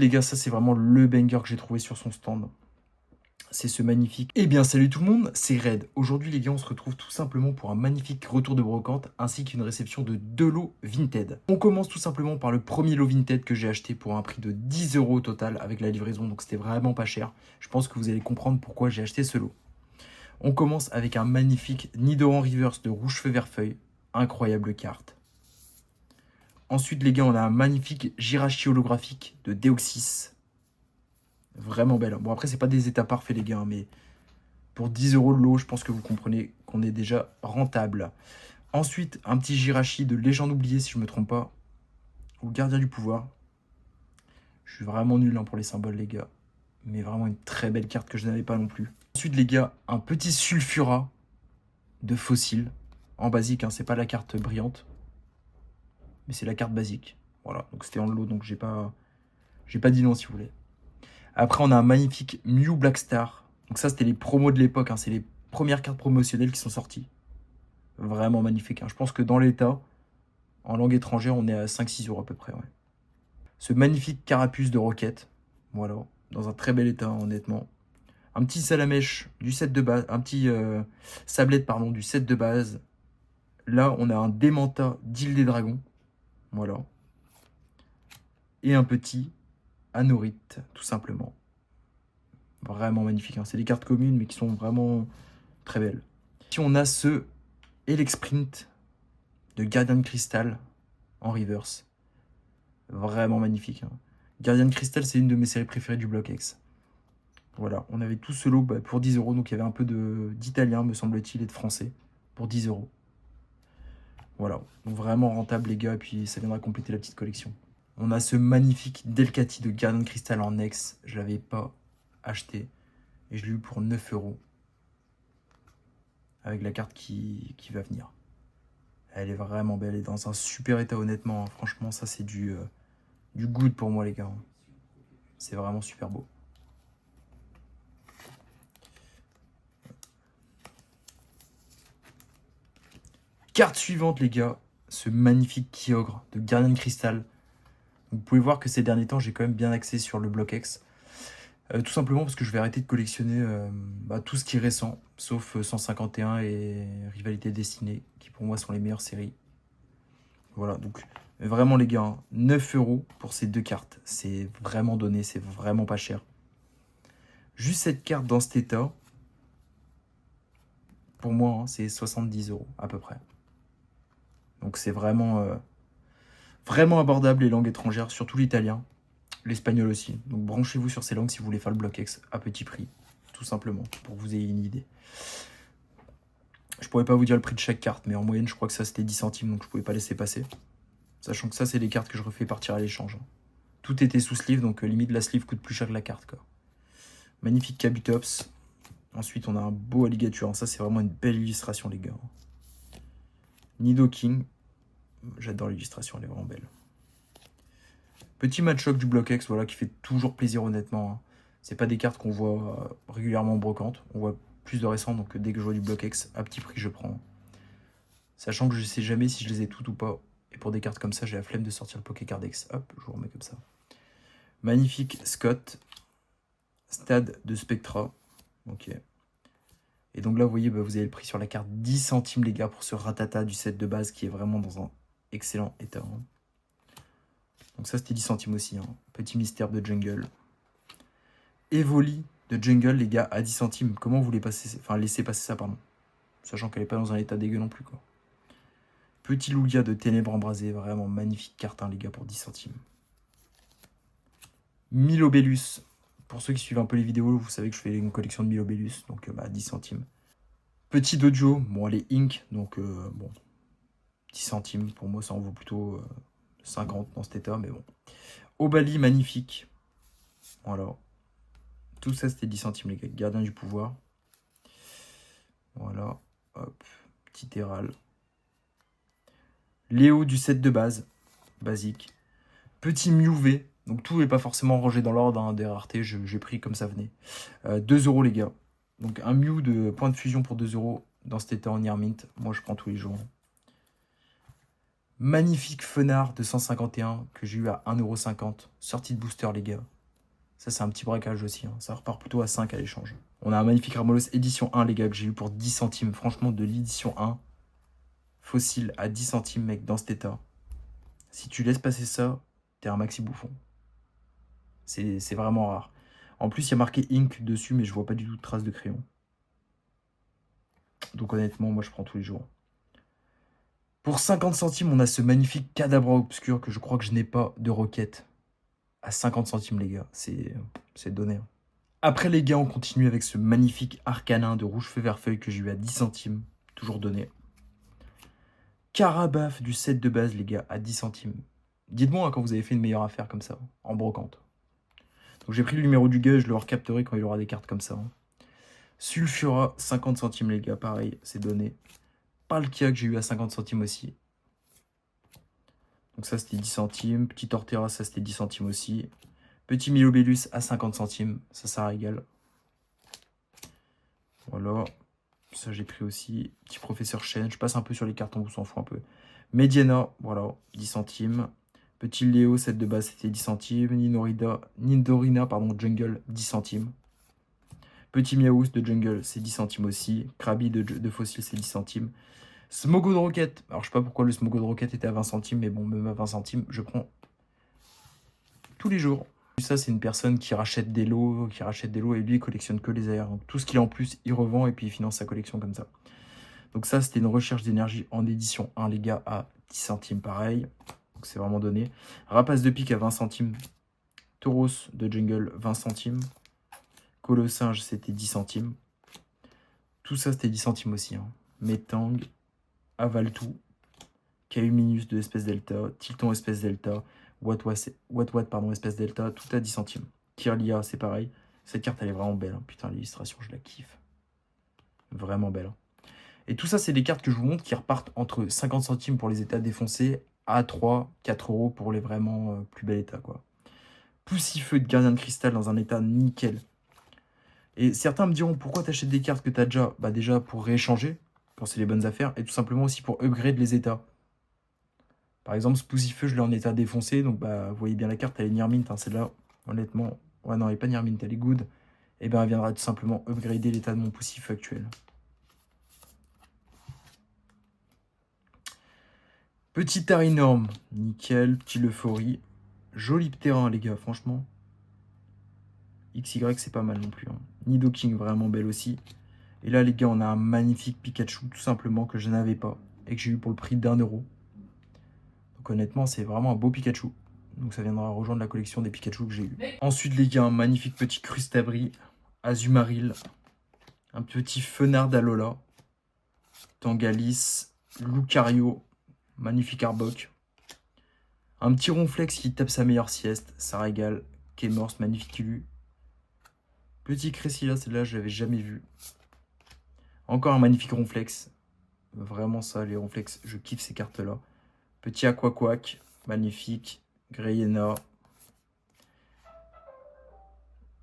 Les gars, ça c'est vraiment le banger que j'ai trouvé sur son stand. C'est ce magnifique. Eh bien, salut tout le monde, c'est Red. Aujourd'hui, les gars, on se retrouve tout simplement pour un magnifique retour de brocante ainsi qu'une réception de 2 lots Vinted. On commence tout simplement par le premier lot Vinted que j'ai acheté pour un prix de 10 € au total avec la livraison, donc c'était vraiment pas cher. Je pense que vous allez comprendre pourquoi j'ai acheté ce lot. On commence avec un magnifique Nidoran Reverse de Rouge Feu Vert Feuille. Incroyable carte. Ensuite, les gars, on a un magnifique Jirachi holographique de Deoxys. Vraiment belle. Bon, après, c'est pas des états parfaits, les gars, mais pour 10 € de lot, je pense que vous comprenez qu'on est déjà rentable. Ensuite, un petit Jirachi de Légende oubliée, si je me trompe pas, ou Gardien du pouvoir. Je suis vraiment nul pour les symboles, les gars. Mais vraiment une très belle carte que je n'avais pas non plus. Ensuite, les gars, un petit Sulfura de Fossile. En basique, c'est pas la carte brillante. Mais c'est la carte basique. Voilà, donc c'était en lot, donc j'ai pas dit non si vous voulez. Après, on a un magnifique Mew Black Star. Donc ça, c'était les promos de l'époque. C'est les premières cartes promotionnelles qui sont sorties. Vraiment magnifique. Je pense que dans l'état, en langue étrangère, on est à 5-6 € à peu près. Ouais. Ce magnifique Carapuce de Roquette. Voilà. Dans un très bel état, honnêtement. Un petit Salamèche du set de base. Un petit Sablette, pardon, du set de base. Là, on a un Démenta d'Île des Dragons. Voilà. Et un petit Anorite, tout simplement. Vraiment magnifique. C'est des cartes communes, mais qui sont vraiment très belles. Ici, on a ce Elexprint de Gardien de Cristal en reverse. Vraiment magnifique. Gardien de Cristal, c'est une de mes séries préférées du bloc X. Voilà, on avait tout ce lot pour 10 €. Donc il y avait un peu d'italien, me semble-t-il, et de français pour 10 €. Voilà, donc vraiment rentable, les gars. Et puis ça viendra compléter la petite collection. On a ce magnifique Delcati de Gardien de Cristal en ex. Je ne l'avais pas acheté. Et je l'ai eu pour 9 €. Avec la carte qui va venir. Elle est vraiment belle. Elle est dans un super état, honnêtement. Franchement, ça, c'est du good pour moi, les gars. C'est vraiment super beau. Carte suivante, les gars. Ce magnifique Kyogre de Gardien de Cristal. Vous pouvez voir que ces derniers temps, j'ai quand même bien axé sur le bloc X. Tout simplement parce que je vais arrêter de collectionner tout ce qui est récent, sauf 151 et Rivalité Destinée, qui pour moi sont les meilleures séries. Voilà, donc vraiment les gars, 9 € pour ces 2 cartes. C'est vraiment donné, c'est vraiment pas cher. Juste cette carte dans cet état, pour moi, c'est 70 € à peu près. Donc c'est vraiment, vraiment abordable les langues étrangères, surtout l'italien, l'espagnol aussi. Donc branchez-vous sur ces langues si vous voulez faire le bloc X à petit prix, tout simplement, pour que vous ayez une idée. Je pourrais pas vous dire le prix de chaque carte, mais en moyenne, je crois que ça c'était 10 centimes, donc je pouvais pas laisser passer. Sachant que ça, c'est les cartes que je refais partir à l'échange. Tout était sous sleeve, donc limite la sleeve coûte plus cher que la carte, quoi. Magnifique Kabutops. Ensuite, on a un beau Alligator. Ça, c'est vraiment une belle illustration, les gars. Nidoking. J'adore l'illustration, elle est vraiment belle. Petit Machoke du bloc X, voilà, qui fait toujours plaisir, honnêtement. C'est pas des cartes qu'on voit régulièrement en brocante. On voit plus de récents, donc dès que je vois du bloc X, à petit prix, je prends. Sachant que je sais jamais si je les ai toutes ou pas. Et pour des cartes comme ça, j'ai la flemme de sortir le Pokécardex. Hop, je vous remets comme ça. Magnifique Scott. Stade de Spectra. Ok. Et donc là, vous voyez, vous avez le prix sur la carte 10 centimes, les gars, pour ce Ratata du set de base qui est vraiment dans un excellent état. Donc ça, c'était 10 centimes aussi. Petit mystère de Jungle. Evoli de Jungle, les gars, à 10 centimes. Comment vous laissez passer ça, pardon. Sachant qu'elle n'est pas dans un état dégueu non plus, quoi. Petit Lugia de Ténèbres Embrasées. Vraiment magnifique carte, les gars, pour 10 centimes. Milobellus. Pour ceux qui suivent un peu les vidéos, vous savez que je fais une collection de Milobellus, donc 10 centimes. Petit Dojo, bon, elle est Ink, donc bon, 10 centimes. Pour moi, ça en vaut plutôt 50 dans cet état, mais bon. Obali, magnifique. Voilà. Tout ça, c'était 10 centimes, les gars. Gardien du pouvoir. Voilà. Hop. Petit Terral. Léo du set de base. Basique. Petit Mew V. Donc tout n'est pas forcément rangé dans l'ordre des raretés. J'ai pris comme ça venait. 2 € les gars. Donc un Mew de point de fusion pour 2 € dans cet état en Ear Mint. Moi je prends tous les jours. Magnifique Fenard de 151 que j'ai eu à 1,50 €. Sortie de booster, les gars. Ça, c'est un petit braquage aussi. Hein. Ça repart plutôt à 5 à l'échange. On a un magnifique Ramolos édition 1, les gars, que j'ai eu pour 10 centimes. Franchement, de l'édition 1, fossile à 10 centimes, mec, dans cet état. Si tu laisses passer ça, t'es un maxi bouffon. C'est vraiment rare. En plus, il y a marqué Ink dessus, mais je vois pas du tout de traces de crayon. Donc honnêtement, moi, je prends tous les jours. Pour 50 centimes, on a ce magnifique Cadabra Obscur que je crois que je n'ai pas de roquette. À 50 centimes, les gars. C'est donné. Hein. Après, les gars, on continue avec ce magnifique Arcanin de rouge feu vert feuille que j'ai eu à 10 centimes. Toujours donné. Carabaf du set de base, les gars, à 10 centimes. Dites-moi hein, quand vous avez fait une meilleure affaire comme ça, en brocante. Donc j'ai pris le numéro du gars, je le recapterai quand il aura des cartes comme ça. Hein. Sulfura, 50 centimes, les gars, pareil, c'est donné. Palkia que j'ai eu à 50 centimes aussi. Donc ça, c'était 10 centimes. Petit Torterra, ça, c'était 10 centimes aussi. Petit Milobellus à 50 centimes, ça régale. Voilà. Ça, j'ai pris aussi. Petit Professeur Chen. Je passe un peu sur les cartes, on s'en fout un peu. Mediana, voilà, 10 centimes. Petit Léo, set de base, c'était 10 centimes. Nidorina, pardon, Jungle, 10 centimes. Petit Miaous de Jungle, c'est 10 centimes aussi. Krabi de Fossil, c'est 10 centimes. Smogo de Rocket. Alors, je sais pas pourquoi le Smogo de Rocket était à 20 centimes, mais bon, même à 20 centimes, je prends tous les jours. Ça, c'est une personne qui rachète des lots, et lui, il collectionne que les airs. Donc, tout ce qu'il a en plus, il revend et puis il finance sa collection comme ça. Donc ça, c'était une recherche d'énergie en édition 1, les gars, à 10 centimes, pareil. Donc c'est vraiment donné. Rapace de pique à 20 centimes. Tauros de Jungle, 20 centimes. Colossinge, c'était 10 centimes. Tout ça, c'était 10 centimes aussi. Hein. Metang, Avaltou, Kauminus de espèce delta, Tilton espèce delta, Wat, pardon, espèce delta, tout à 10 centimes. Kirlia, c'est pareil. Cette carte, elle est vraiment belle. Hein. Putain, l'illustration, je la kiffe. Vraiment belle. Hein. Et tout ça, c'est des cartes que je vous montre qui repartent entre 50 centimes pour les états défoncés à 3, 4 € pour les vraiment plus bel état. Quoi. Poussifeu de Gardien de Cristal dans un état nickel. Et certains me diront pourquoi tu achètes des cartes que tu as déjà déjà pour rééchanger, quand c'est les bonnes affaires, et tout simplement aussi pour upgrade les états. Par exemple, ce Poussifeu, je l'ai en état défoncé, donc vous voyez bien la carte, elle est near mint, hein, celle-là, honnêtement. Ouais, non, elle n'est pas near mint, elle est good. Et bien, elle viendra tout simplement upgrader l'état de mon Poussifeu actuel. Petit Arinorm, nickel. Petit Leuphorie. Joli terrain, les gars, franchement. XY, c'est pas mal non plus. Hein. Nidoking, vraiment belle aussi. Et là, les gars, on a un magnifique Pikachu, tout simplement, que je n'avais pas. Et que j'ai eu pour le prix d'1 €. Donc honnêtement, c'est vraiment un beau Pikachu. Donc ça viendra rejoindre la collection des Pikachu que j'ai eu. Ensuite, les gars, un magnifique petit Crustabri. Azumaril. Un petit Fenard d'Alola. Tangalis. Lucario. Magnifique Arbok. Un petit Ronflex qui tape sa meilleure sieste, ça régale. Kemors, magnifique Ulu. Petit Cressila, celle-là, je l'avais jamais vu. Encore un magnifique Ronflex. Vraiment ça, les Ronflex, je kiffe ces cartes-là. Petit Aquaquac, magnifique. Greyena.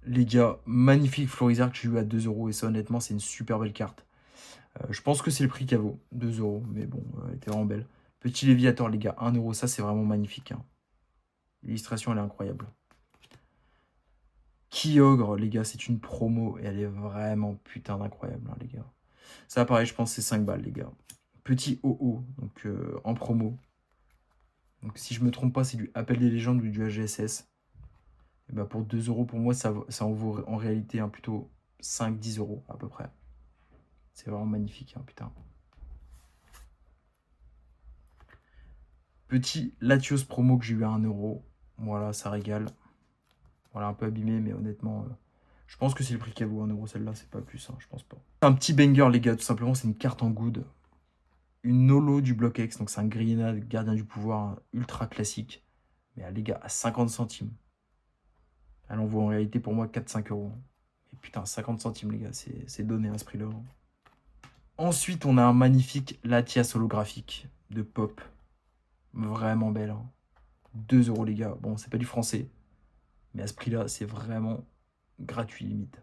Les gars, magnifique Florizard que j'ai eu à 2 €. Et ça, honnêtement, c'est une super belle carte. Je pense que c'est le prix qu'elle vaut, 2 €. Mais bon, elle était vraiment belle. Petit Léviator, les gars, 1 €. Ça, c'est vraiment magnifique. Hein. L'illustration, elle est incroyable. Kyogre, les gars, c'est une promo et elle est vraiment putain d'incroyable, hein, les gars. Ça, pareil, je pense que c'est 5 balles, les gars. Petit OO, donc en promo. Donc, si je me trompe pas, c'est du Appel des légendes ou du AGSS. Et bah, pour 2 €, pour moi, ça en vaut en réalité plutôt 5-10 € à peu près. C'est vraiment magnifique, hein, putain. Petit Latios promo que j'ai eu à 1 €. Voilà, ça régale. Voilà, un peu abîmé, mais honnêtement, je pense que c'est le prix qu'elle vaut 1 € celle-là, c'est pas plus, hein, je pense pas. Un petit banger, les gars, tout simplement, c'est une carte en good. Une Nolo du bloc X, donc c'est un Grillina, gardien du pouvoir hein, ultra classique. Mais les gars, à 50 centimes. Elle en vaut en réalité pour moi 4-5 €. Et putain, 50 centimes, les gars, c'est donné à ce prix-là. Ensuite, on a un magnifique Latias holographique de Pop. Vraiment belle. Hein. 2 €, les gars. Bon, c'est pas du français. Mais à ce prix-là, c'est vraiment gratuit, limite.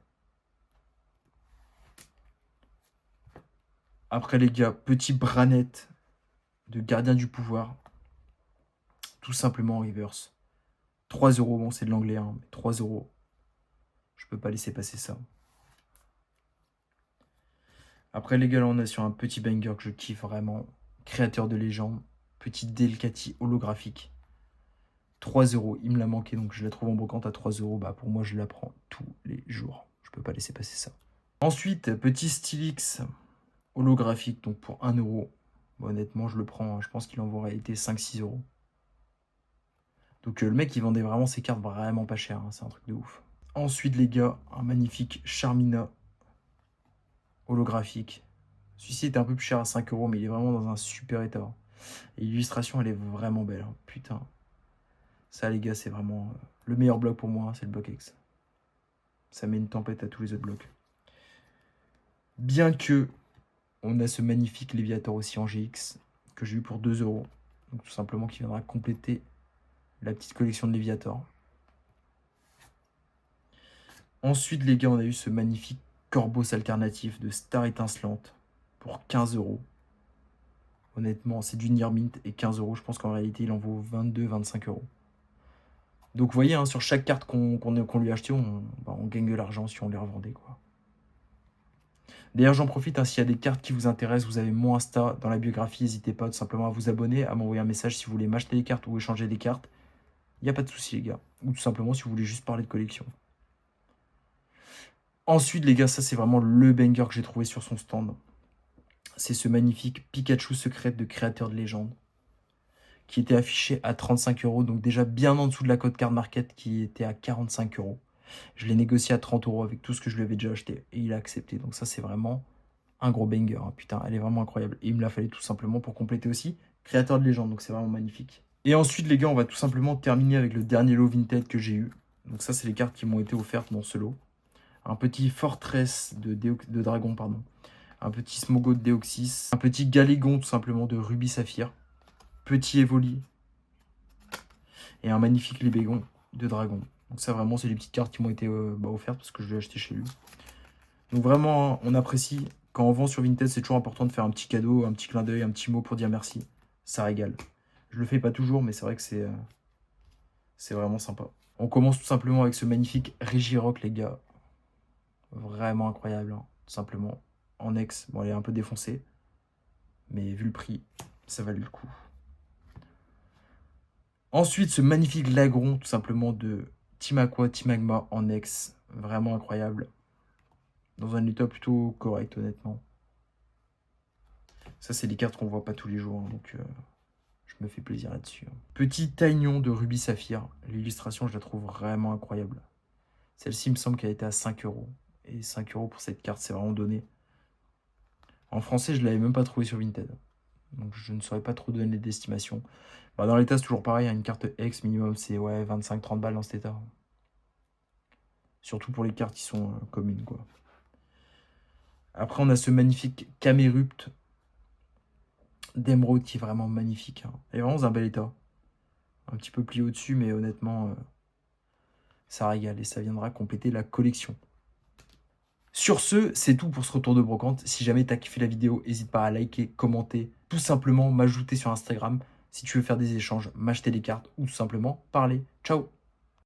Après, les gars, petit Branette de gardien du pouvoir. tout simplement en reverse. 3 euros, bon c'est de l'anglais, hein, mais 3 euros. Je peux pas laisser passer ça. Après les gars, là on est sur un petit banger que je kiffe vraiment. Créateur de légende, petit Delcati holographique. 3 euros, il me l'a manqué, donc je la trouve en brocante à 3 euros. Bah pour moi je la prends tous les jours. Je peux pas laisser passer ça. Ensuite, petit Stylix holographique, donc pour 1 euro. Bon, honnêtement, je le prends, hein. Je pense qu'il en vaut en réalité 5-6 euros. Donc le mec, il vendait vraiment ses cartes vraiment pas cher, hein. C'est un truc de ouf. Ensuite, les gars, un magnifique Charmina holographique. Celui-ci était un peu plus cher à 5 euros, mais il est vraiment dans un super état. Et l'illustration, elle est vraiment belle, hein. Putain. Ça, les gars, c'est vraiment le meilleur bloc pour moi, hein, c'est le bloc X. Ça met une tempête à tous les autres blocs. Bien que on a ce magnifique Léviator aussi en GX que j'ai eu pour 2 euros. Donc tout simplement qui viendra compléter la petite collection de Léviator. Ensuite, les gars, on a eu ce magnifique Corbos alternatif de Star étincelante pour 15 euros. Honnêtement, c'est du Near Mint et 15 euros. Je pense qu'en réalité, il en vaut 22-25 euros. Donc vous voyez, hein, sur chaque carte qu'on lui a acheté, on gagne de l'argent si on les revendait, quoi. D'ailleurs, j'en profite, hein, s'il y a des cartes qui vous intéressent, vous avez mon Insta dans la biographie, n'hésitez pas tout simplement à vous abonner, à m'envoyer un message si vous voulez m'acheter des cartes ou échanger des cartes. Il n'y a pas de souci, les gars. Ou tout simplement si vous voulez juste parler de collection. Ensuite, les gars, ça c'est vraiment le banger que j'ai trouvé sur son stand. C'est ce magnifique Pikachu secret de créateur de légende qui était affiché à 35 euros, donc déjà bien en dessous de la cote card market qui était à 45 euros. Je l'ai négocié à 30 euros avec tout ce que je lui avais déjà acheté et il a accepté. Donc ça, c'est vraiment un gros banger, hein. Putain, elle est vraiment incroyable. Et il me l'a fallu tout simplement pour compléter aussi créateur de légende, donc c'est vraiment magnifique. Et ensuite, les gars, on va tout simplement terminer avec le dernier lot Vinted que j'ai eu. Donc ça, c'est les cartes qui m'ont été offertes dans ce lot. Un petit Fortress de Dragon, pardon. Un petit Smogot de Deoxys. Un petit Galégon, tout simplement, de Ruby Saphir. Petit Evoli. Et un magnifique Lébégon de Dragon. Donc ça, vraiment, c'est les petites cartes qui m'ont été offertes parce que je l'ai acheté chez lui. Donc vraiment, on apprécie. Quand on vend sur Vinted, c'est toujours important de faire un petit cadeau, un petit clin d'œil, un petit mot pour dire merci. Ça régale. Je le fais pas toujours, mais c'est vrai que c'est vraiment sympa. On commence tout simplement avec ce magnifique Regirock, les gars. Vraiment incroyable, hein, tout simplement. En ex, bon, elle est un peu défoncée. Mais vu le prix, ça valait le coup. Ensuite, ce magnifique Lagron, tout simplement, de Team Aqua, Team Magma en ex. Vraiment incroyable. Dans un état plutôt correct, honnêtement. Ça, c'est des cartes qu'on voit pas tous les jours, hein, donc je me fais plaisir là-dessus. Petit Taignon de Ruby Saphir. L'illustration, je la trouve vraiment incroyable. Celle-ci, il me semble qu'elle était à 5 euros. Et 5 euros pour cette carte, c'est vraiment donné. En français, je ne l'avais même pas trouvé sur Vinted. Donc, je ne saurais pas trop donner d'estimation. Bah, dans l'état, c'est toujours pareil. Hein, une carte X minimum, c'est ouais, 25-30 balles dans cet état. Surtout pour les cartes qui sont communes, quoi. Après, on a ce magnifique Camerupt d'Emeraude qui est vraiment magnifique, hein. Elle est vraiment dans un bel état. Un petit peu plié au-dessus, mais honnêtement, ça régale et ça viendra compléter la collection. Sur ce, c'est tout pour ce retour de brocante. Si jamais tu as kiffé la vidéo, n'hésite pas à liker, commenter, tout simplement m'ajouter sur Instagram si tu veux faire des échanges, m'acheter des cartes ou tout simplement parler. Ciao!